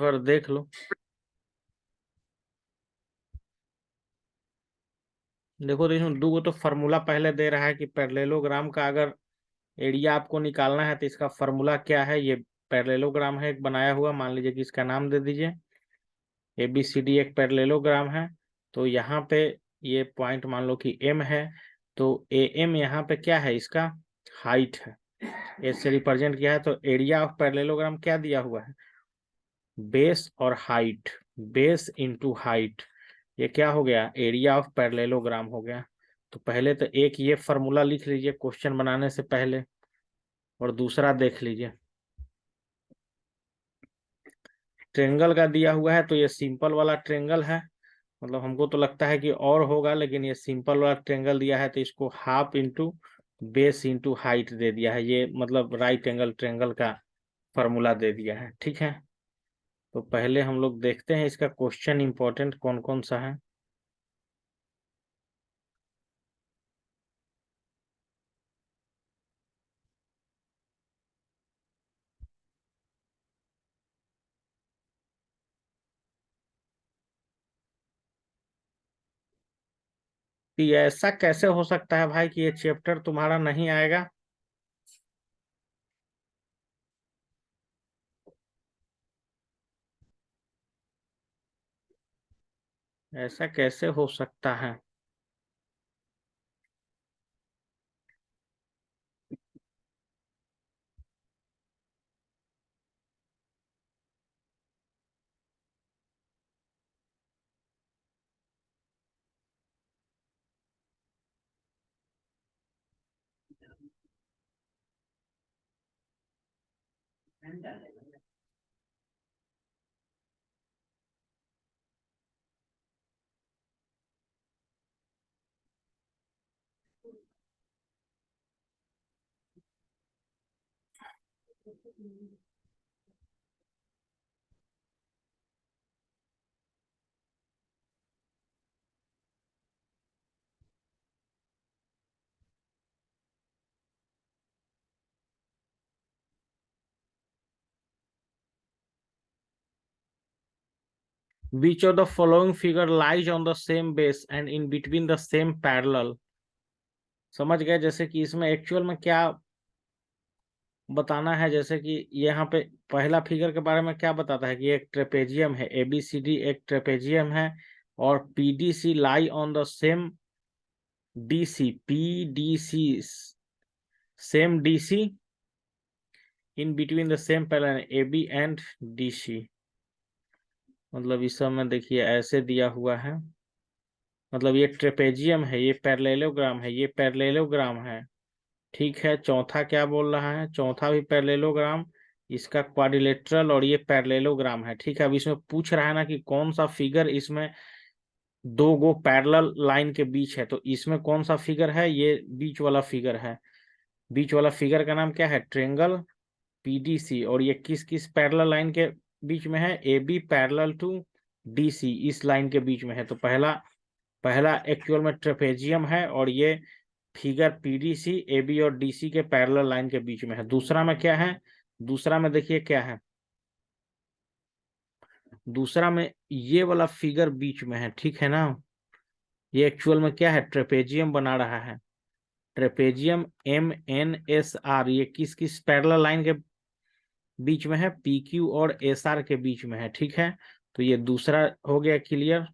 बार देख लो। देखो तो इसमें दो तो फार्मूला पहले दे रहा है कि पैरेललोग्राम का अगर एरिया आपको निकालना है तो इसका फार्मूला क्या है। ये पैरेललोग्राम है एक बनाया हुआ, मान लीजिए कि इसका नाम दे दीजिए ABCD, एक पैरेललोग्राम है। तो यहाँ पे ये पॉइंट मान लो कि M है, तो AM यहाँ पे क्या है, इसका हाइट है, एस से रिप्रेजेंट किया है। तो एरिया ऑफ पैरेललोग्राम क्या दिया हुआ है, बेस और हाइट, बेस इंटू हाइट, ये क्या हो गया, एरिया ऑफ पैरेललोग्राम हो गया। तो पहले तो एक ये फॉर्मूला लिख लीजिए क्वेश्चन बनाने से पहले, और दूसरा देख लीजिए ट्रेंगल का दिया हुआ है। तो ये सिंपल वाला ट्रेंगल है, मतलब हमको तो लगता है कि और होगा, लेकिन ये सिंपल वाला ट्रेंगल दिया है तो इसको half into base into height दे दिया है। ये मतलब राइट एंगल ट्रेंगल का फॉर्मूला दे दिया है। ठीक है, तो पहले हम लोग देखते हैं इसका क्वेश्चन इंपॉर्टेंट कौन कौन सा है। कि ऐसा कैसे हो सकता है भाई कि ये चैप्टर तुम्हारा नहीं आएगा। ऐसा कैसे हो सकता है। Which of the following figure lies on the same base and in between the same parallel। समझ गए, जैसे कि इसमें एक्चुअल में क्या बताना है। जैसे कि यहाँ पे पहला फिगर के बारे में क्या बताता है कि एक ट्रेपेजियम है, ABCD एक ट्रेपेजियम है, और PDC lie on the same DC, PDC same DC in between the same parallel AB and DC। मतलब इस सब में देखिए ऐसे दिया हुआ है, मतलब ये ट्रेपेजियम है, ये पैरेललोग्राम है, ये पैरेललोग्राम है। ठीक है, चौथा क्या बोल रहा है, चौथा भी पैरेललोग्राम, इसका क्वाड्रिलेटरल, और ये पैरेललोग्राम है। ठीक है, अब इसमें पूछ रहा है ना कि कौन सा फिगर इसमें दो गो पैरेलल लाइन के बीच है। तो इसमें कौन सा फिगर है, ये बीच वाला फिगर है। बीच वाला फिगर का नाम क्या है, ट्रेंगल PDC। और ये किस किस पैरेलल लाइन के बीच में है, AB पैरेलल टू DC, इस लाइन के बीच में है। तो पहला पहला एक्चुअल में ट्रेपेजियम है, और ये फिगर PDC AB और DC के पैरेलल लाइन के बीच में है। दूसरा में क्या है, दूसरा में देखिए क्या है, दूसरा में ये वाला फिगर बीच में है। ठीक है ना, ये एक्चुअल में क्या है, ट्रेपेजियम बना रहा है। ट्रेपेजियम MNSR, ये किस किस पैरेलल लाइन के बीच में है, PQ और SR के बीच में है। ठीक है, तो ये दूसरा हो गया क्लियर।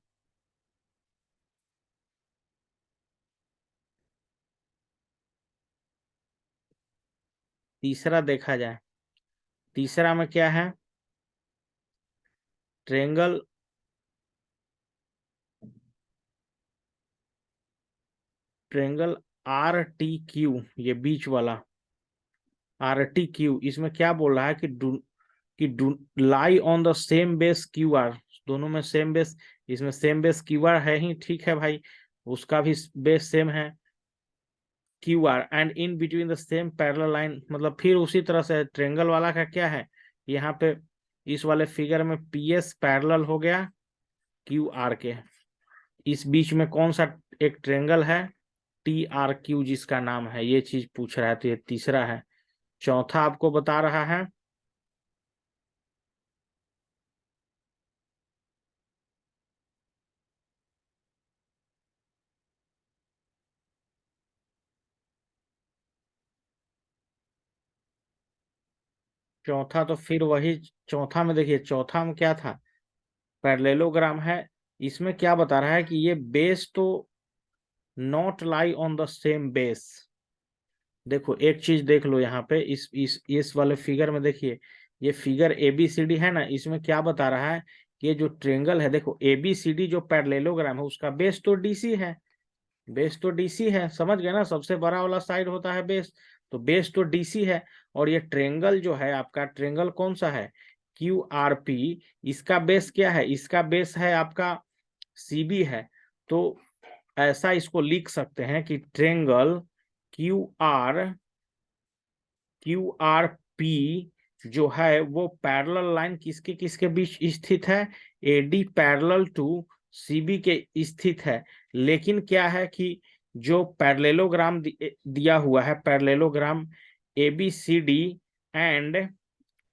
तीसरा देखा जाए, तीसरा में क्या है, ट्रेंगल ट्रेंगल RTQ, ये बीच वाला RTQ, इसमें क्या बोल रहा है कि do lie on the same base QR। दोनों में सेम बेस, इसमें सेम बेस QR है ही। ठीक है भाई, उसका भी बेस सेम है QR, and in between the same parallel line, मतलब फिर उसी तरह से ट्रेंगल वाला का क्या है, यहाँ पे इस वाले फिगर में PS पैरेलल हो गया QR के। इस बीच में कौन सा एक ट्रेंगल है, TRQ, जिसका नाम है, ये चीज पूछ रहा है। तो ये तीसरा है। चौथा आपको बता रहा है चौथा तो फिर वही, चौथा में देखिए, चौथा में क्या था, पैरेललोग्राम है। इसमें क्या बता रहा है कि ये बेस तो not lie on the same base. देखो एक चीज देख लो यहाँ पे, इस वाले फिगर में देखिए, ये फिगर एबीसीडी है ना, इसमें क्या बता रहा है कि ये जो ट्रेंगल है, देखो एबीसीडी जो पैरेललोग्राम है उसका बेस तो डीसी है, बेस तो डीसी है, समझ गए ना, सबसे बड़ा वाला साइड होता है बेस, तो बेस तो डीसी है। और ये ट्रेंगल जो है आपका, ट्रेंगल कौन सा है, क्यू आर पी, इसका बेस क्या है, इसका बेस है आपका सीबी है। तो ऐसा इसको लिख सकते हैं कि triangle Q are Q R P जो है वो पैरेलल लाइन किसके किसके बीच स्थित है, एडी पैरेलल टू सीबी के स्थित है। लेकिन क्या है कि जो पैरेललोग्राम दिया हुआ है, parallelogram ABCD and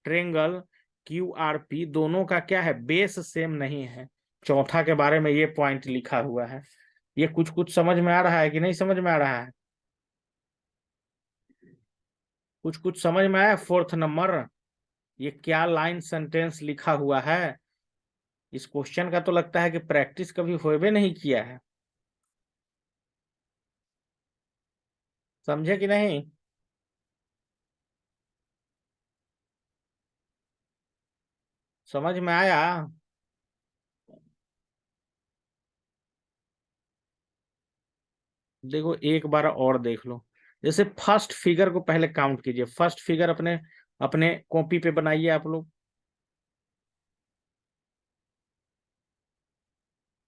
triangle Q R P, दोनों का क्या है, बेस सेम नहीं है। चौथा के बारे में ये पॉइंट लिखा हुआ है। ये कुछ कुछ समझ में आ रहा है कि नहीं समझ में आ रहा है, कुछ कुछ समझ में आया। फोर्थ नंबर, ये क्या लाइन सेंटेंस लिखा हुआ है, इस क्वेश्चन का तो लगता है कि प्रैक्टिस कभी होबे नहीं किया है, समझे कि नहीं। समझ में आया। देखो एक बार और देख लो, जैसे फर्स्ट फिगर को पहले काउंट कीजिए, फर्स्ट फिगर अपने अपने कॉपी पे बनाइए आप लोग,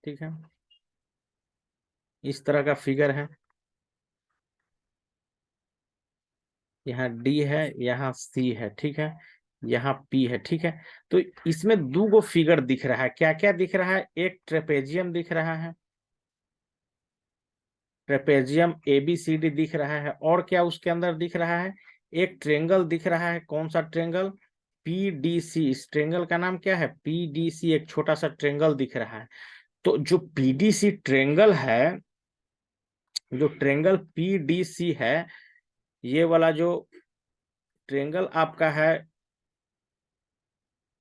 ठीक है। इस तरह का फिगर है, यहाँ डी है, यहाँ सी है, ठीक है, यहाँ पी है, ठीक है। तो इसमें दो गो फिगर दिख रहा है, क्या क्या दिख रहा है, एक ट्रेपेजियम दिख रहा है, ट्रेपेजियम एबीसीडी दिख रहा है, और क्या उसके अंदर दिख रहा है, एक ट्रेंगल दिख रहा है, कौन सा ट्रेंगल, पीडीसी। इस ट्रेंगल का नाम क्या है, पीडीसी, एक छोटा सा ट्रेंगल दिख रहा है। तो जो पीडीसी ट्रेंगल है, जो ट्रेंगल पीडीसी है, ये वाला जो ट्रेंगल आपका है,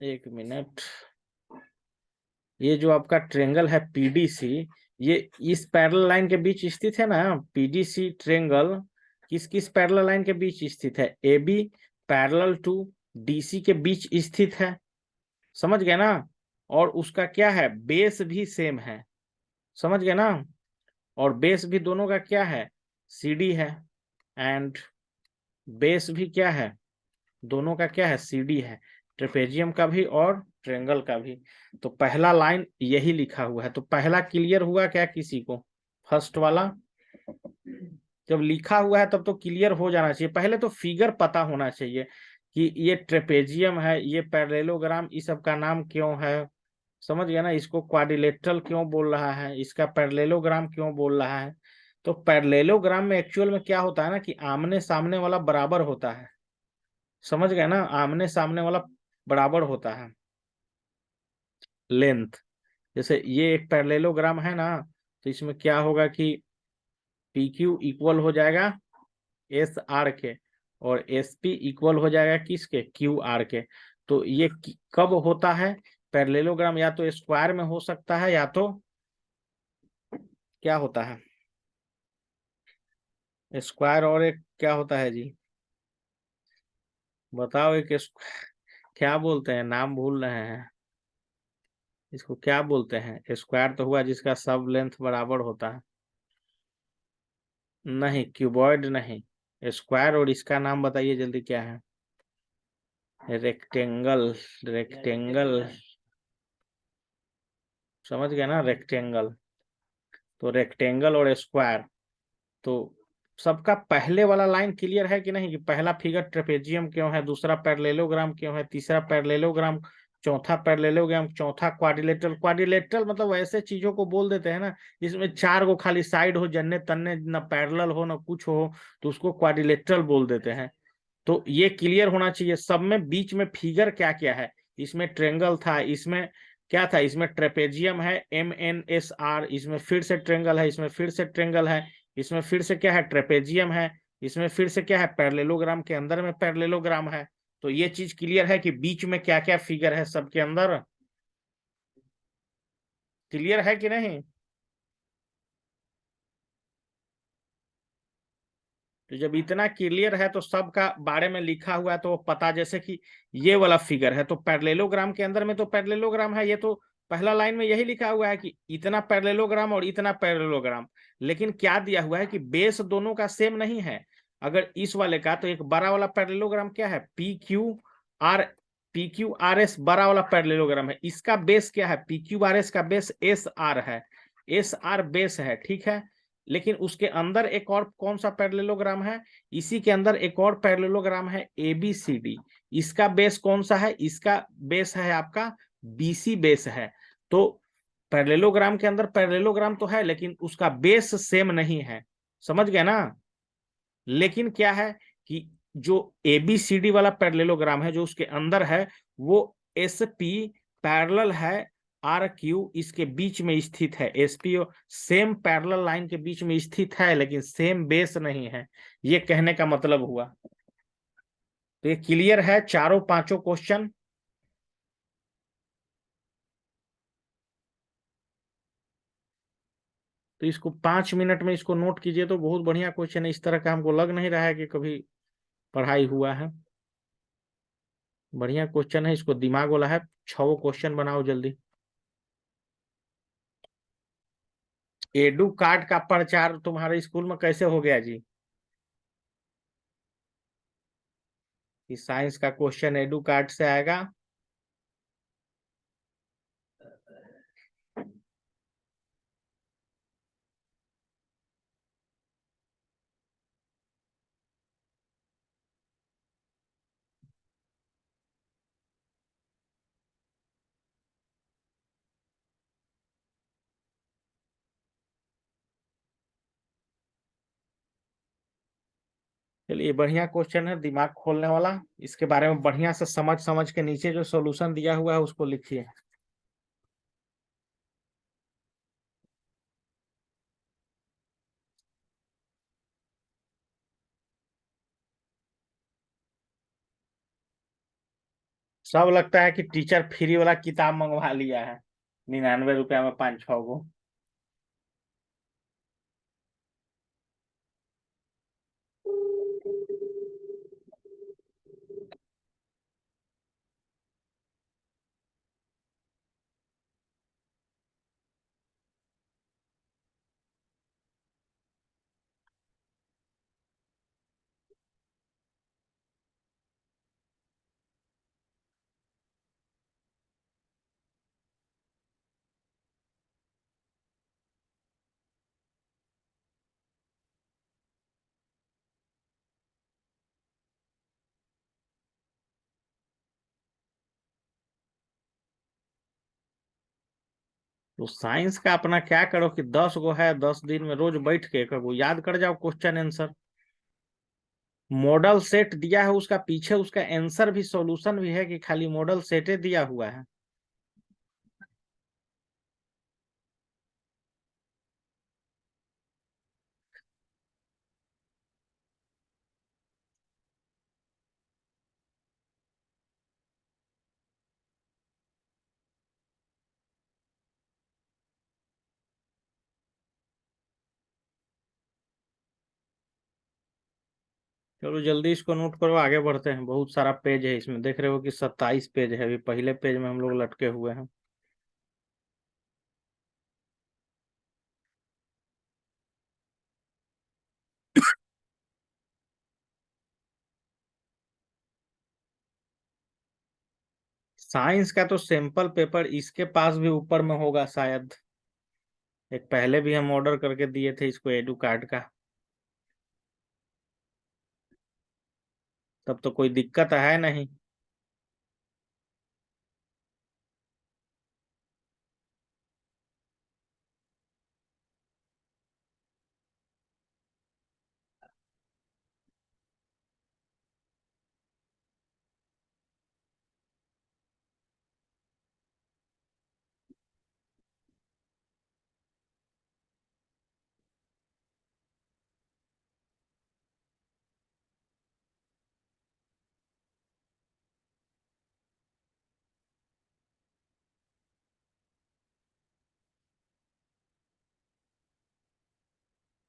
एक मिनट, ये जो आपका ट्रेंगल है पीडीसी, ये इस पैरेलल लाइन के बीच स्थित है ना, पीडीसी ट्रेंगल किस किस पैरेलल लाइन के बीच स्थित है, एबी पैरेलल टू डीसी के बीच स्थित है, समझ गए ना। और उसका क्या है, बेस भी सेम है, समझ गए ना। और बेस भी दोनों का क्या है, सीडी है, एंड बेस भी क्या है, दोनों का क्या है, सीडी है, ट्रेपेजियम का भी और ट्रेंगल का भी। तो पहला लाइन यही लिखा हुआ है, तो पहला क्लियर हुआ क्या किसी को, फर्स्ट वाला, जब लिखा हुआ है तब तो क्लियर हो जाना चाहिए, पहले तो फिगर पता होना चाहिए कि ये ट्रेपेजियम है, ये पैरेललोग्राम, इस सब का नाम क्यों है, समझ गया ना, इसको क्वाड्रिलेटरल क्यों बोल रहा है, इसका पैरेललोग्राम क्यों बोल रहा है। तो पैरेललोग्राम में एक्चुअल में क्या होता है ना, कि आमने सामने वाला बराबर होता है, समझ गए ना, आमने सामने वाला बराबर होता है लेंथ। जैसे ये एक पैरेललोग्राम है ना, तो इसमें क्या होगा कि पी क्यू इक्वल हो जाएगा एस आर के, और एस पी इक्वल हो जाएगा किसके, क्यू आर के। तो ये कब होता है, पैरेललोग्राम या तो स्क्वायर में हो सकता है, या तो क्या होता है, स्क्वायर, और एक क्या होता है जी, बताओ एक क्या बोलते हैं, नाम भूल रहे हैं, इसको क्या बोलते हैं, स्क्वायर तो हुआ जिसका सब लेंथ बराबर होता है, नहीं क्यूबॉइड नहीं, स्क्वायर, और इसका नाम बताइए जल्दी क्या है, रेक्टेंगल, रेक्टेंगल, समझ गया ना, रेक्टेंगल। तो रेक्टेंगल और स्क्वायर, तो सबका पहले वाला लाइन क्लियर है कि नहीं, कि पहला फिगर ट्रेपेजियम क्यों है, दूसरा पैरेललोग्राम क्यों है, तीसरा पैरेललोग्राम, चौथा पैरेललोग्राम, चौथा क्वाड्रिलेटरल। क्वाड्रिलेटरल मतलब ऐसे चीजों को बोल देते हैं ना जिसमें चार गो खाली साइड हो, जन्ने तन्ने, ना पैरेलल हो ना कुछ हो, तो उसको क्वाड्रिलेटरल बोल देते हैं। तो ये क्लियर होना चाहिए सब में, बीच में फिगर क्या क्या है, इसमें ट्रेंगल था, इसमें क्या था, इसमें ट्रेपेजियम है MNSR, इसमें फिर से ट्रेंगल है, इसमें फिर से ट्रेंगल है, इसमें फिर से क्या है, ट्रेपेजियम है, इसमें फिर से क्या है, पैरेललोग्राम के अंदर में पैरेललोग्राम है, तो ये चीज क्लियर है कि बीच में क्या क्या फिगर है सबके अंदर, क्लियर है कि नहीं? तो जब इतना क्लियर है तो सबका बारे में लिखा हुआ है तो वो पता, जैसे कि ये वाला फिगर है तो पैरेललोग्राम के अंदर में तो पैरेललोग्राम है, ये तो पहला लाइन में यही लिखा हुआ है कि इतना पैरेललोग्राम और इतना पैरेललोग्राम। लेकिन क्या दिया हुआ है कि बेस दोनों का सेम नहीं है। अगर इस वाले का, तो एक बड़ा वाला पैरेललोग्राम क्या है, R P Q R S बड़ा वाला पैरेललोग्राम है, इसका बेस क्या है, पी क्यू आर एस का बेस एस आर है, एस आर बेस है, ठीक है। लेकिन उसके अंदर एक और कौन सा पैरेललोग्राम है, इसी के अंदर एक और पैरेललोग्राम है ए बी सी डी। इसका बेस कौन सा है, इसका बेस है आपका बीसी बेस है। तो पैरेललोग्राम के अंदर पैरेललोग्राम तो है लेकिन उसका बेस सेम नहीं है, समझ गए ना। लेकिन क्या है कि जो एबीसीडी वाला पैरेललोग्राम है जो उसके अंदर है, वो एस पी पैरेलल है आर क्यू, इसके बीच में स्थित है, एसपी सेम पैरेलल लाइन के बीच में स्थित है लेकिन सेम बेस नहीं है, ये कहने का मतलब हुआ। तो ये क्लियर है चारों पांचों क्वेश्चन। तो इसको 5 मिनट में इसको नोट कीजिए, तो बहुत बढ़िया क्वेश्चन है, इस तरह का हमको लग नहीं रहा है कि कभी पढ़ाई हुआ है। बढ़िया क्वेश्चन है, इसको दिमाग वाला है। 6 क्वेश्चन बनाओ जल्दी। एडू कार्ड का प्रचार तुम्हारे स्कूल में कैसे हो गया जी? कि साइंस का क्वेश्चन एडू कार्ड से आएगा। चलिए, बढ़िया क्वेश्चन है, दिमाग खोलने वाला। इसके बारे में बढ़िया से समझ समझ के नीचे जो सॉल्यूशन दिया हुआ है उसको लिखिए। सब लगता है कि टीचर फ्री वाला किताब मंगवा लिया है, 99 रुपया में 5-6 गो। तो साइंस का अपना क्या करो कि 10 गो है, 10 दिन में रोज बैठ के एक गो याद कर जाओ क्वेश्चन आंसर। मॉडल सेट दिया है, उसका पीछे उसका आंसर भी सॉल्यूशन भी है कि खाली मॉडल सेटे दिया हुआ है। चलो जल्दी इसको नोट करो, आगे बढ़ते हैं। बहुत सारा पेज है इसमें, देख रहे हो कि 27 पेज है, अभी पहले पेज में हम लोग लटके हुए हैं। साइंस का तो सैंपल पेपर इसके पास भी ऊपर में होगा शायद। एक पहले भी हम ऑर्डर करके दिए थे इसको एडू कार्ड का। तब तो कोई दिक्कत है नहीं।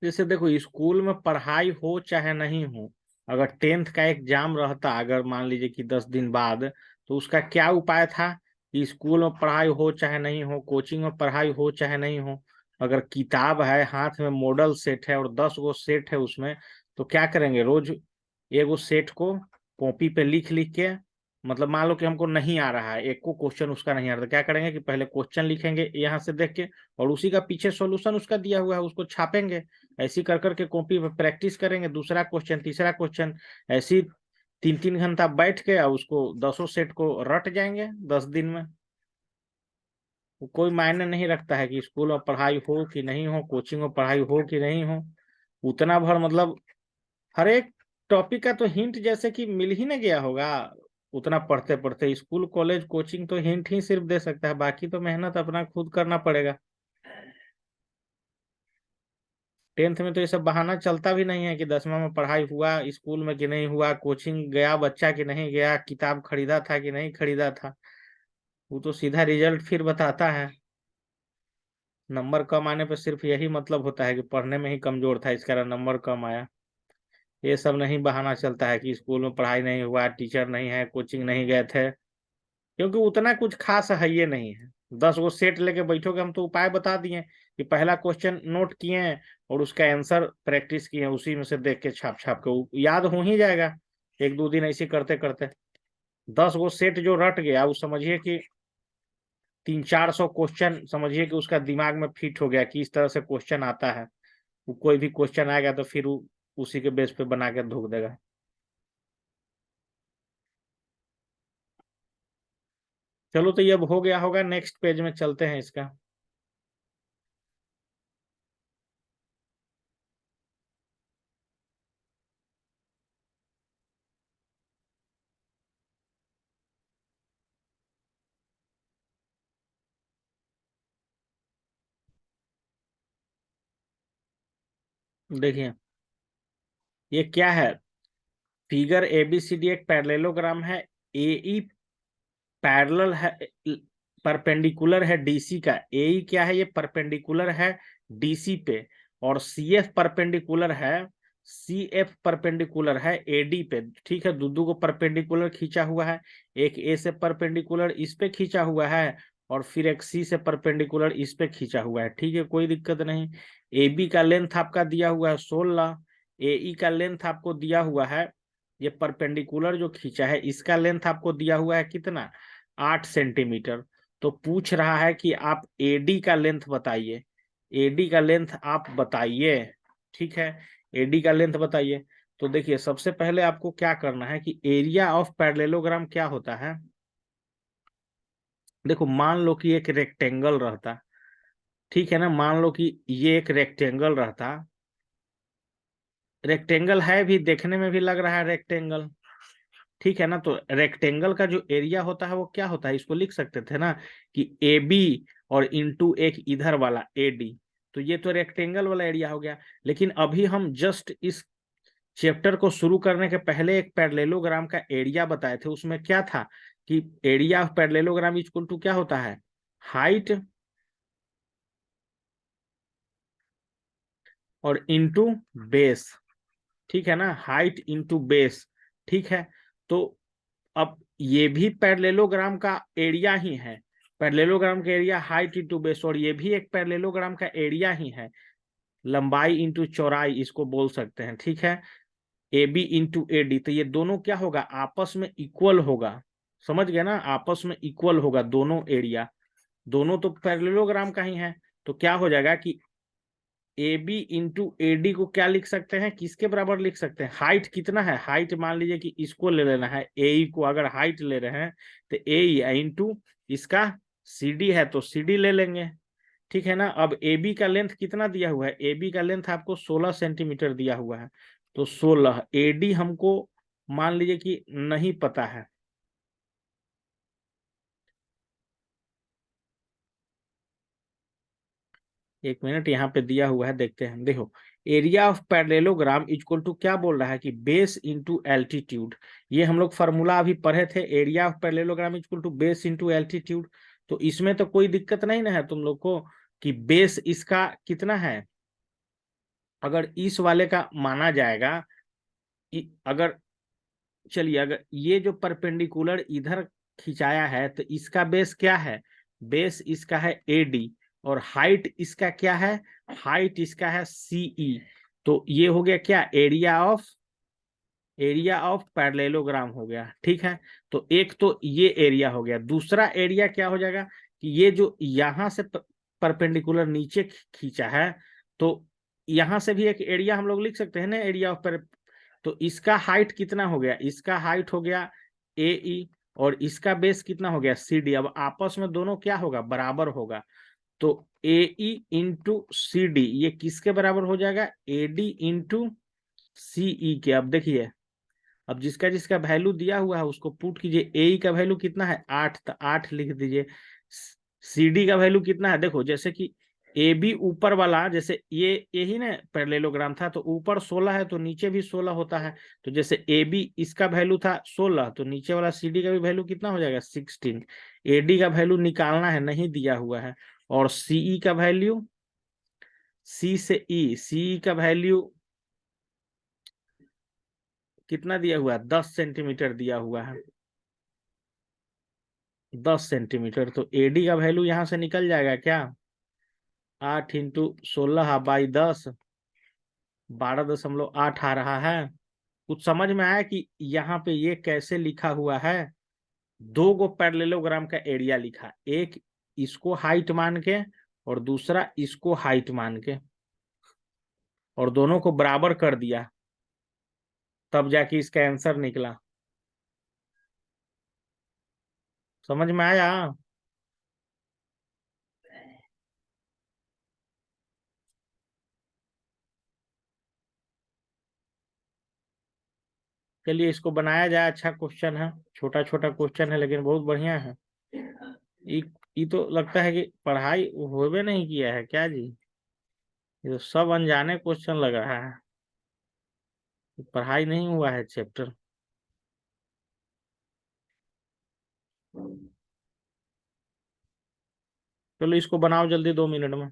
जैसे देखो, स्कूल में पढ़ाई हो चाहे नहीं हो, अगर 10th का एग्जाम रहता, अगर मान लीजिए कि 10 दिन बाद, तो उसका क्या उपाय था कि स्कूल में पढ़ाई हो चाहे नहीं हो, कोचिंग में पढ़ाई हो चाहे नहीं हो, अगर किताब है हाथ में, मॉडल सेट है और 10 गो सेट है उसमें, तो क्या करेंगे, रोज एगो सेट को कॉपी पे लिख लिख के, मतलब मान लो कि हमको नहीं आ रहा है, एक को क्वेश्चन उसका नहीं आ रहा, तो क्या करेंगे कि पहले क्वेश्चन लिखेंगे यहाँ से देख के, और उसी का पीछे सॉल्यूशन उसका दिया हुआ है उसको छापेंगे, ऐसी कर करके कॉपी पे प्रैक्टिस करेंगे, दूसरा क्वेश्चन तीसरा क्वेश्चन, ऐसी 3-3 घंटा बैठ के और उसको 10 सेट को रट जाएंगे 10 दिन में। वो कोई मायने नहीं रखता है कि स्कूल में पढ़ाई हो कि नहीं हो, कोचिंग में पढ़ाई हो कि नहीं हो, उतना भर मतलब हर एक टॉपिक का तो हिंट जैसे कि मिल ही न गया होगा। उतना पढ़ते पढ़ते स्कूल कॉलेज कोचिंग तो हिंट ही सिर्फ दे सकता है, बाकी तो मेहनत अपना खुद करना पड़ेगा। 10th में तो ये सब बहाना चलता भी नहीं है कि 10वां में पढ़ाई हुआ स्कूल में कि नहीं हुआ, कोचिंग गया बच्चा कि नहीं गया, किताब खरीदा था कि नहीं खरीदा था। वो तो सीधा रिजल्ट फिर बताता है। नंबर कम आने पर सिर्फ यही मतलब होता है कि पढ़ने में ही कमजोर था, इस कारण नंबर कम आया। ये सब नहीं बहाना चलता है कि स्कूल में पढ़ाई नहीं हुआ, टीचर नहीं है, कोचिंग नहीं गए थे, क्योंकि उतना कुछ खास है ये नहीं है। 10 गो सेट लेके बैठोगे, हम तो उपाय बता दिए कि पहला क्वेश्चन नोट किए हैं और उसका आंसर प्रैक्टिस किए हैं, उसी में से देख के छाप छाप के वो याद हो ही जाएगा 1-2 दिन ऐसे करते करते। 10 गो सेट जो रट गया, वो समझिए कि 300-400 क्वेश्चन समझिए कि उसका दिमाग में फिट हो गया कि इस तरह से क्वेश्चन आता है। वो कोई भी क्वेश्चन आएगा तो फिर वो उसी के बेस पे बना के धोक देगा। चलो, तो ये अब हो गया होगा, नेक्स्ट पेज में चलते हैं इसका। देखिए, ये क्या है, फिगर एबीसीडी एक पैरेललोग्राम है। एई पैरेलल है, परपेंडिकुलर है डीसी का। एई क्या है, ये परपेंडिकुलर है डीसी पे, और सीएफ परपेंडिकुलर है, सीएफ परपेंडिकुलर है एडी पे। ठीक है, दो को परपेंडिकुलर खींचा हुआ है, एक ए से परपेंडिकुलर इस पे खींचा हुआ है, और फिर एक सी से परपेंडिकुलर इस पे खींचा हुआ है। ठीक है, कोई दिक्कत नहीं। ए बी का लेंथ आपका दिया हुआ है 16, एई का लेंथ आपको दिया हुआ है, ये परपेंडिकुलर जो खींचा है इसका लेंथ आपको दिया हुआ है कितना, 8 सेंटीमीटर। तो पूछ रहा है कि आप एडी का लेंथ बताइए, एडी का लेंथ आप बताइए। ठीक है, एडी का लेंथ बताइए। तो देखिए, सबसे पहले आपको क्या करना है कि एरिया ऑफ पैरेललोग्राम क्या होता है। देखो, मान लो कि एक रेक्टेंगल रहता, ठीक है ना, मान लो कि ये एक रेक्टेंगल रहता, रेक्टेंगल है भी, देखने में भी लग रहा है रेक्टेंगल, ठीक है ना। तो रेक्टेंगल का जो एरिया होता है वो क्या होता है, इसको लिख सकते थे ना कि ए बी और इंटू एक इधर वाला ए डी। तो ये तो रेक्टेंगल वाला एरिया हो गया। लेकिन अभी हम जस्ट इस चैप्टर को शुरू करने के पहले एक पैरेललोग्राम का एरिया बताए थे, उसमें क्या था कि area of parallelogram equal to क्या होता है, हाइट और इंटू बेस। ठीक है ना, हाइट इंटू बेस। ठीक है, तो अब ये भी पैरेललोग्राम का एरिया ही है, पैरेललोग्राम का एरिया हाइट इंटू बेस, और ये भी एक पैरेललोग्राम का एरिया ही है, लंबाई इंटू चौड़ाई इसको बोल सकते हैं। ठीक है, A B into A D, तो ये दोनों क्या होगा, आपस में इक्वल होगा। समझ गए ना, आपस में इक्वल होगा दोनों एरिया, दोनों तो पैरेललोग्राम का ही है। तो क्या हो जाएगा कि A B into A D को क्या लिख सकते हैं, किसके बराबर लिख सकते हैं, हाइट कितना है, हाइट मान लीजिए कि इसको ले लेना है, ए को अगर हाइट ले रहे हैं तो ए इंटू इसका सी डी है तो सी डी ले लेंगे। ठीक है ना, अब ए बी का लेंथ कितना दिया हुआ है, ए बी का लेंथ आपको 16 सेंटीमीटर दिया हुआ है, तो 16, ए डी हमको मान लीजिए कि नहीं पता है। एक मिनट, यहाँ पे दिया हुआ है, देखते हैं। देखो, area of parallelogram equal to क्या बोल रहा है कि बेस इंटू एल्टीट्यूड। ये हम लोग फार्मूला अभी पढ़े थे, area of parallelogram equal to base into altitude. तो इसमें तो कोई दिक्कत नहीं ना है तुम लोग को कि बेस इसका कितना है, अगर इस वाले का माना जाएगा, अगर चलिए अगर ये जो परपेंडिकुलर इधर खिंचाया है तो इसका बेस क्या है, बेस इसका है एडी, और हाइट इसका क्या है, हाइट इसका है सीई। तो ये हो गया क्या, एरिया ऑफ पैरेललोग्राम हो गया। ठीक है, तो एक तो ये एरिया हो गया, दूसरा एरिया क्या हो जाएगा कि ये जो यहां से परपेंडिकुलर नीचे खींचा है, तो यहां से भी एक एरिया हम लोग लिख सकते हैं ना, एरिया ऑफ। तो इसका हाइट कितना हो गया, इसका हाइट हो गया ए ई, और इसका बेस कितना हो गया सी डी। अब आपस में दोनों क्या होगा, बराबर होगा। तो ए ई इंटू सी डी ये किसके बराबर हो जाएगा, ए डी इंटू सी ई के। अब देखिए, अब जिसका जिसका वैल्यू दिया हुआ है उसको पुट कीजिए। ए का वैल्यू कितना है 8, तो 8 लिख दीजिए। सी डी का वैल्यू कितना है, देखो जैसे कि ए बी ऊपर वाला, जैसे ये यही ना पैरेललोग्राम था, तो ऊपर 16 है तो नीचे भी 16 होता है। तो जैसे ए बी इसका वैल्यू था 16, तो नीचे वाला सी डी का भी वैल्यू कितना हो जाएगा 16। ए डी का वैल्यू निकालना है, नहीं दिया हुआ है। और सीई का वैल्यू, सी से ई, सी का वैल्यू कितना दिया हुआ है, 10 सेंटीमीटर दिया हुआ है, 10 सेंटीमीटर। तो एडी का वैल्यू यहां से निकल जाएगा क्या, 8 इंटू 16 बाई 10, 12.8 आ रहा है। कुछ समझ में आया कि यहाँ पे ये कैसे लिखा हुआ है, दो गो पैरेललोग्राम का एरिया लिखा, एक इसको हाइट मान के और दूसरा इसको हाइट मान के, और दोनों को बराबर कर दिया, तब जाके इसका आंसर निकला। समझ में आया। चलिए इसको बनाया जाए, अच्छा क्वेश्चन है, छोटा छोटा क्वेश्चन है लेकिन बहुत बढ़िया है। ये ये तो लगता है कि पढ़ाई होवे नहीं किया है क्या जी, ये तो सब अनजाने क्वेश्चन लग रहा है, पढ़ाई नहीं हुआ है चैप्टर। चलो इसको बनाओ जल्दी 2 मिनट में।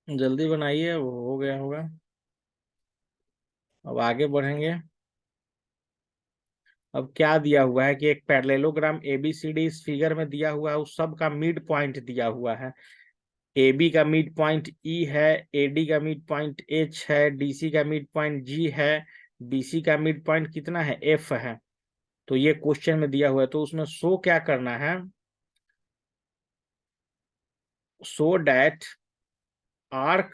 जल्दी बनाइए, वो हो गया होगा। अब आगे बढ़ेंगे। अब क्या दिया हुआ है कि एक पैरेललोग्राम एबीसीडी इस फिगर में दिया हुआ है, उस सब का मिड पॉइंट दिया हुआ है। ए बी का मिड पॉइंट ई है, ए डी का मिड पॉइंट एच है, डी सी का मिड पॉइंट जी है, बी सी का मिड पॉइंट कितना है एफ है। तो ये क्वेश्चन में दिया हुआ है, तो उसमें शो क्या करना है, show that arc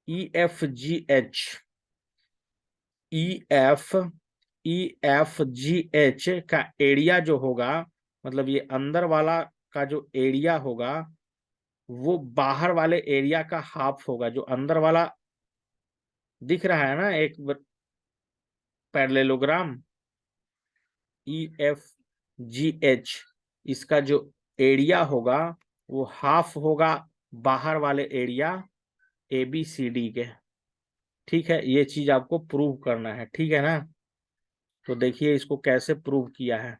E F G H, E F E F G H का एरिया जो होगा, मतलब ये अंदर वाला का जो एरिया होगा वो बाहर वाले एरिया का हाफ होगा। जो अंदर वाला दिख रहा है ना एक parallelogram E F G H, इसका जो एरिया होगा वो हाफ होगा बाहर वाले area A B C D के। ठीक है, ये चीज आपको प्रूव करना है, ठीक है ना। तो देखिए इसको कैसे प्रूव किया है।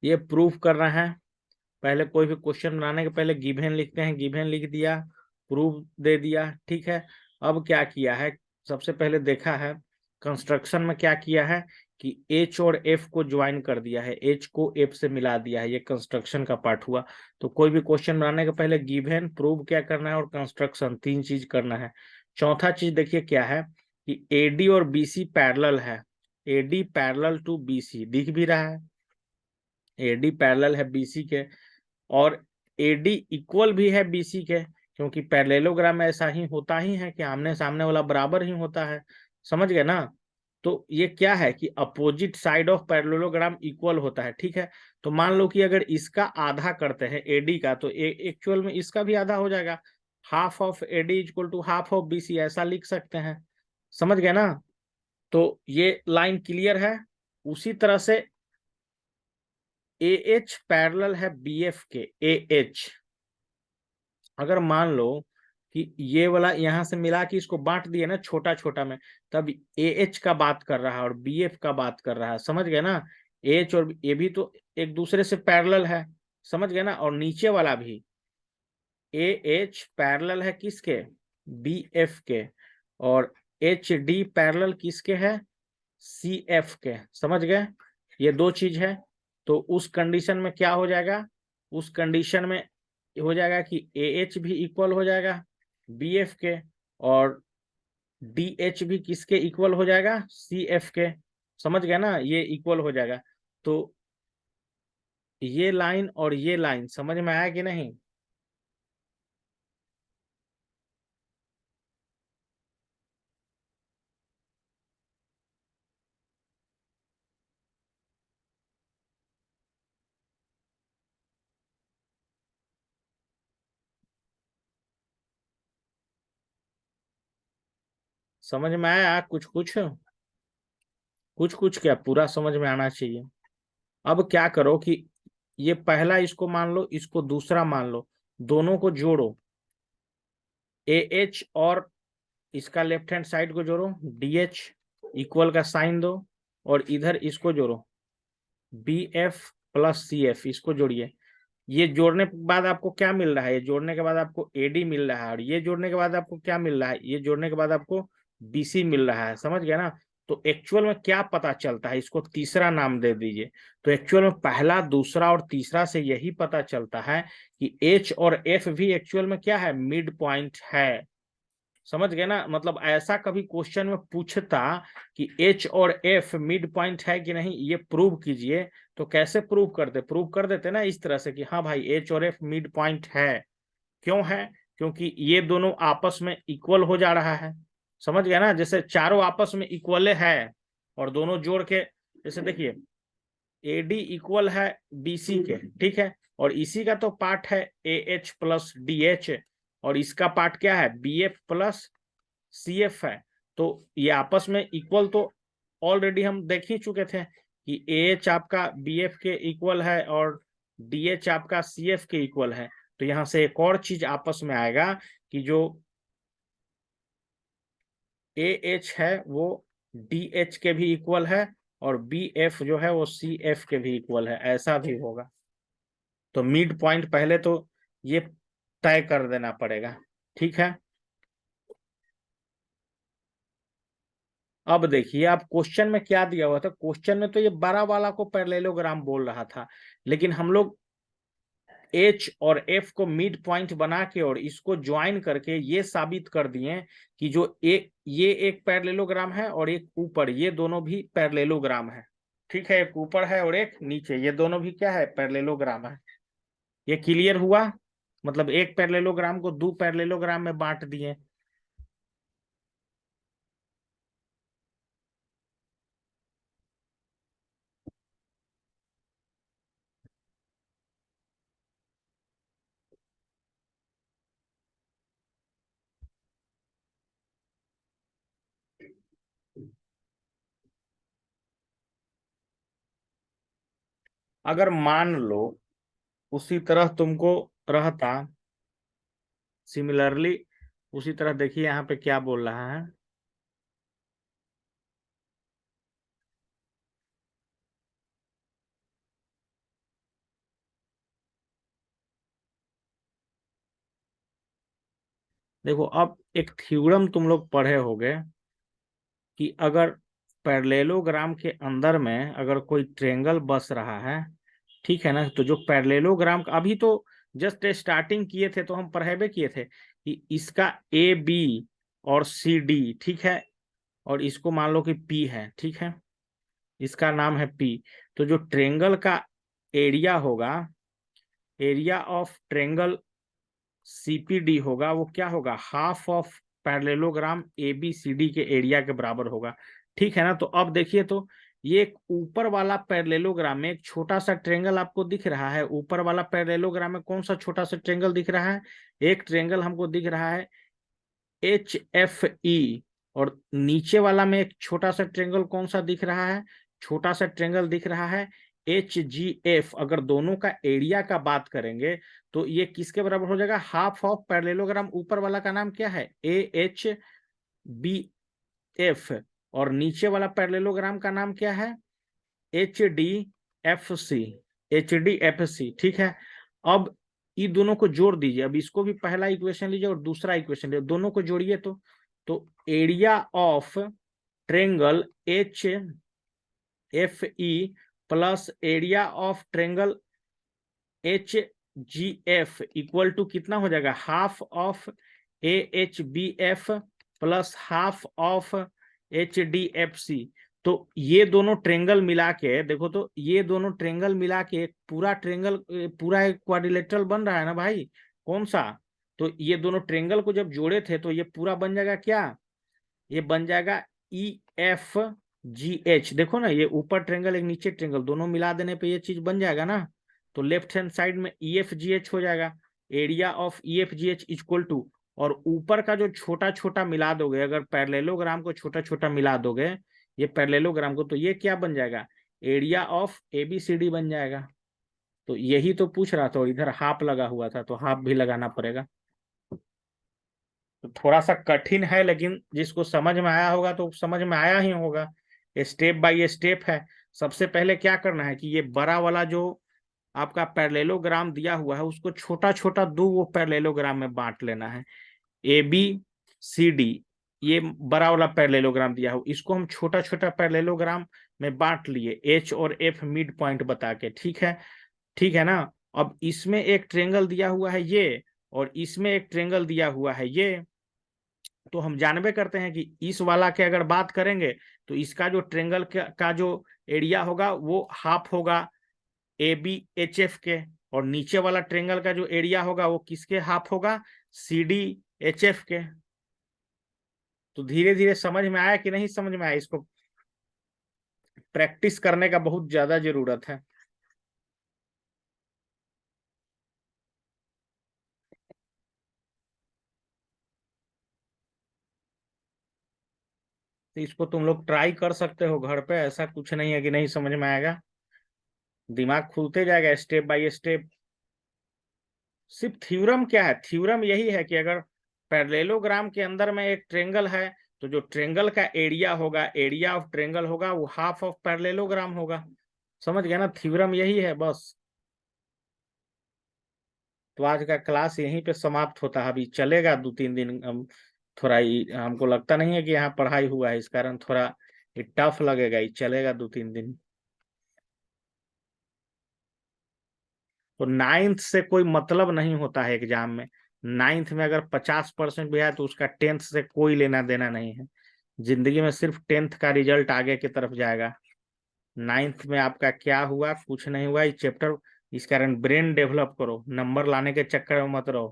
ये प्रूफ करना है। पहले कोई भी क्वेश्चन बनाने के पहले गिवन लिखते हैं, गिवन लिख दिया, प्रूफ दे दिया, ठीक है। अब क्या किया है, सबसे पहले देखा है कंस्ट्रक्शन में क्या किया है कि एच और एफ को ज्वाइन कर दिया है, एच को एफ से मिला दिया है, ये कंस्ट्रक्शन का पार्ट हुआ। तो कोई भी क्वेश्चन बनाने के पहले गिवन, प्रूव क्या करना है और कंस्ट्रक्शन, तीन चीज करना है। चौथा चीज देखिए क्या है कि एडी और बीसी पैरेलल है, एडी पैरेलल टू बीसी दिख भी रहा है, एडी पैरेलल है बीसी के, और एडी इक्वल भी है बीसी के, क्योंकि पैरेललोग्राम में ऐसा ही होता ही है कि आमने सामने वाला बराबर ही होता है, समझ गए ना। तो ये क्या है कि opposite side of parallelogram equal होता है, ठीक है। तो मान लो कि अगर इसका आधा करते हैं एडी का, तो एक्चुअल में इसका भी आधा हो जाएगा, half of AD equal to half of BC, ऐसा लिख सकते हैं, समझ गए ना। तो ये लाइन क्लियर है। उसी तरह से ए एच पैरेलल है बी एफ के, ए एच अगर मान लो कि ये वाला यहां से मिला कि इसको बांट दिए ना छोटा छोटा में, तब ए एच का बात कर रहा है और बी एफ का बात कर रहा है, समझ गए ना। एच और ए भी तो एक दूसरे से पैरेलल है, समझ गए ना। और नीचे वाला भी ए एच पैरेलल है किसके, बी एफ के, और एच डी पैरेलल किसके है, सी एफ के, समझ गए। ये दो चीज है। तो उस कंडीशन में क्या हो जाएगा, उस कंडीशन में हो जाएगा कि ए एच भी इक्वल हो जाएगा बी एफ के, और डी एच भी किसके इक्वल हो जाएगा, सी एफ के, समझ गए ना, ये इक्वल हो जाएगा। तो ये लाइन और ये लाइन समझ में आया कि नहीं। समझ में आया कुछ कुछ, कुछ कुछ क्या, पूरा समझ में आना चाहिए। अब क्या करो कि ये पहला इसको मान लो, इसको दूसरा मान लो, दोनों को जोड़ो, ए एच और इसका लेफ्ट हैंड साइड को जोड़ो, डी एच इक्वल का साइन दो, और इधर इसको जोड़ो, B F plus C F, इसको जोड़िए। ये जोड़ने के बाद आपको क्या मिल रहा है, ये जोड़ने के बाद आपको एडी मिल रहा है, और ये जोड़ने के बाद आपको क्या मिल रहा है, ये जोड़ने के बाद आपको बीसी मिल रहा है, समझ गया ना। तो एक्चुअल में क्या पता चलता है, इसको तीसरा नाम दे दीजिए। तो एक्चुअल में पहला, दूसरा और तीसरा से यही पता चलता है कि एच और एफ भी एक्चुअल में क्या है, मिड पॉइंट है, समझ गए ना। मतलब ऐसा कभी क्वेश्चन में पूछता कि एच और एफ मिड पॉइंट है कि नहीं, ये प्रूव कीजिए, तो कैसे प्रूव करते, प्रूव कर देते ना इस तरह से कि हाँ भाई एच और एफ मिड पॉइंट है। क्यों है, क्योंकि ये दोनों आपस में इक्वल हो जा रहा है, समझ गया ना। जैसे चारों आपस में इक्वल है और दोनों जोड़ के, जैसे देखिए एडी इक्वल है बीसी के, ठीक है, और इसी का तो पार्ट है A H plus D H, और इसका पार्ट क्या है, B F plus C F है। तो ये आपस में इक्वल तो ऑलरेडी हम देख ही चुके थे कि ए एच आपका बी एफ के इक्वल है और डी एच आपका सी एफ के इक्वल है। तो यहाँ से एक और चीज आपस में आएगा कि जो ए एच है वो डी एच के भी इक्वल है, और बी एफ जो है वो सी एफ के भी इक्वल है, ऐसा भी होगा। तो मिड पॉइंट पहले तो ये तय कर देना पड़ेगा, ठीक है। अब देखिए आप क्वेश्चन में क्या दिया हुआ था, क्वेश्चन में तो ये बड़ा वाला को पैरेललोग्राम बोल रहा था, लेकिन हम लोग एच और एफ को मिड पॉइंट बना के और इसको ज्वाइन करके ये साबित कर दिए कि जो एक ये एक पैरेललोग्राम है और एक ऊपर, ये दोनों भी पैरेललोग्राम है, ठीक है। एक ऊपर है और एक नीचे, ये दोनों भी क्या है, पैरेललोग्राम है। ये क्लियर हुआ, मतलब एक पैरेललोग्राम को दो पैरेललोग्राम में बांट दिए। अगर मान लो उसी तरह तुमको रहता, सिमिलरली उसी तरह देखिए यहाँ पे क्या बोल रहा है, देखो अब एक थ्योरम तुम लोग पढ़े होगे कि अगर पैरेललोग्राम के अंदर में अगर कोई ट्रेंगल बस रहा है, ठीक है ना, तो जो पैरेललोग्राम अभी तो जस्ट स्टार्टिंग किए थे तो हम पढ़े किए थे कि इसका ए बी और सी डी, ठीक है, और इसको मान लो कि पी है, ठीक है, इसका नाम है पी। तो जो ट्रेंगल का एरिया होगा, एरिया ऑफ ट्रेंगल सीपीडी होगा, वो क्या होगा, हाफ ऑफ पैरेललोग्राम एबीसीडी के एरिया के बराबर होगा, ठीक है ना। तो अब देखिए, तो ये एक ऊपर वाला पैरेललोग्राम में एक छोटा सा ट्रेंगल आपको दिख रहा है। ऊपर वाला पैरेललोग्राम में कौन सा छोटा सा ट्रेंगल दिख रहा है, एक ट्रेंगल हमको दिख रहा है एच एफ ई, और नीचे वाला में एक छोटा सा ट्रेंगल कौन सा दिख रहा है, छोटा सा ट्रेंगल दिख रहा है एच जी एफ। अगर दोनों का एरिया का बात करेंगे तो ये किसके बराबर हो जाएगा, हाफ ऑफ पैरेललोग्राम। ऊपर वाला का नाम क्या है, ए एच बी एफ, और नीचे वाला पैरेललोग्राम का नाम क्या है, H D F C, H D F C, ठीक है। अब ये दोनों को जोड़ दीजिए, अब इसको भी पहला इक्वेशन लीजिए और दूसरा इक्वेशन लीजिए, दोनों को जोड़िए तो area of triangle H F E plus area of triangle H G F equal to कितना हो जाएगा, half of A H B F plus half of H D F C. तो ये दोनों ट्रेंगल मिला के देखो, तो ये दोनों ट्रेंगल मिला के पूरा ट्रेंगल, पूरा एक क्वाड्रिलेटरल बन रहा है ना भाई, कौन सा, तो ये दोनों ट्रेंगल को जब जोड़े थे तो ये पूरा बन जाएगा क्या, ये बन जाएगा ई एफ जी एच। देखो ना, ये ऊपर ट्रेंगल एक नीचे ट्रेंगल, दोनों मिला देने पे ये चीज बन जाएगा ना। तो लेफ्ट हैंड साइड में ई एफ जी एच हो जाएगा, area of E F G H equal to, और ऊपर का जो छोटा छोटा मिला दोगे, अगर पैरेललोग्राम को छोटा छोटा मिला दोगे ये पैरेललोग्राम को, तो ये क्या बन जाएगा, एरिया ऑफ एबीसीडी बन जाएगा। तो यही तो पूछ रहा था, और इधर हाफ लगा हुआ था तो हाफ भी लगाना पड़ेगा। तो थोड़ा सा कठिन है, लेकिन जिसको समझ में आया होगा तो समझ में आया ही होगा। स्टेप बाय स्टेप है। सबसे पहले क्या करना है कि ये बड़ा वाला जो आपका पैरेललोग्राम दिया हुआ है उसको छोटा छोटा दो वो पैरेललोग्राम में बांट लेना है, ए बी सी डी, ये बड़ा वाला पैरेललोग्राम दिया हो, इसको हम छोटा छोटा पैरेललोग्राम में बांट लिए, एच और एफ मिड पॉइंट बता के, ठीक है, ठीक है ना। अब इसमें एक ट्रेंगल दिया हुआ है ये, और इसमें एक ट्रेंगल दिया हुआ है ये, तो हम जानबे करते हैं कि इस वाला के अगर बात करेंगे तो इसका जो ट्रेंगल का जो एरिया होगा वो हाफ होगा ए बी एच एफ के, और नीचे वाला ट्रेंगल का जो एरिया होगा वो किसके हाफ होगा, सी डी एच एफ के। तो धीरे धीरे समझ में आया कि नहीं समझ में आया, इसको प्रैक्टिस करने का बहुत ज्यादा जरूरत है। तो इसको तुम लोग ट्राई कर सकते हो घर पे, ऐसा कुछ नहीं है कि नहीं समझ में आएगा, दिमाग खुलते जाएगा स्टेप बाय स्टेप। सिर्फ थ्योरम क्या है, थ्योरम यही है कि अगर पैरेललोग्राम के अंदर में एक ट्रेंगल है तो जो ट्रेंगल का एरिया होगा, एरिया ऑफ ट्रेंगल होगा, वो हाफ ऑफ पैरेललोग्राम होगा। समझ गया ना, थ्योरम यही है बस। तो आज का क्लास यहीं पे समाप्त होता है, अभी चलेगा 2-3 दिन। हम थोड़ा हमको लगता नहीं है कि यहाँ पढ़ाई हुआ है, इस कारण थोड़ा टफ लगेगा, ये चलेगा 2-3 दिन। तो नाइन्थ से कोई मतलब नहीं होता है एग्जाम में। नाइन्थ में अगर 50% भी आया तो उसका टेंथ से कोई लेना देना नहीं है। जिंदगी में सिर्फ टेंथ का रिजल्ट आगे की तरफ जाएगा। नाइन्थ में आपका क्या हुआ, कुछ नहीं हुआ, ये चैप्टर, इस कारण ब्रेन डेवलप करो, नंबर लाने के चक्कर में मत रहो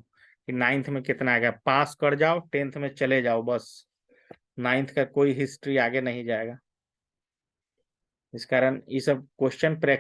कि नाइन्थ में कितना आएगा, पास कर जाओ, टेंथ में चले जाओ बस। नाइन्थ का कोई हिस्ट्री आगे नहीं जाएगा। इस कारण ये सब क्वेश्चन प्रैक्टिस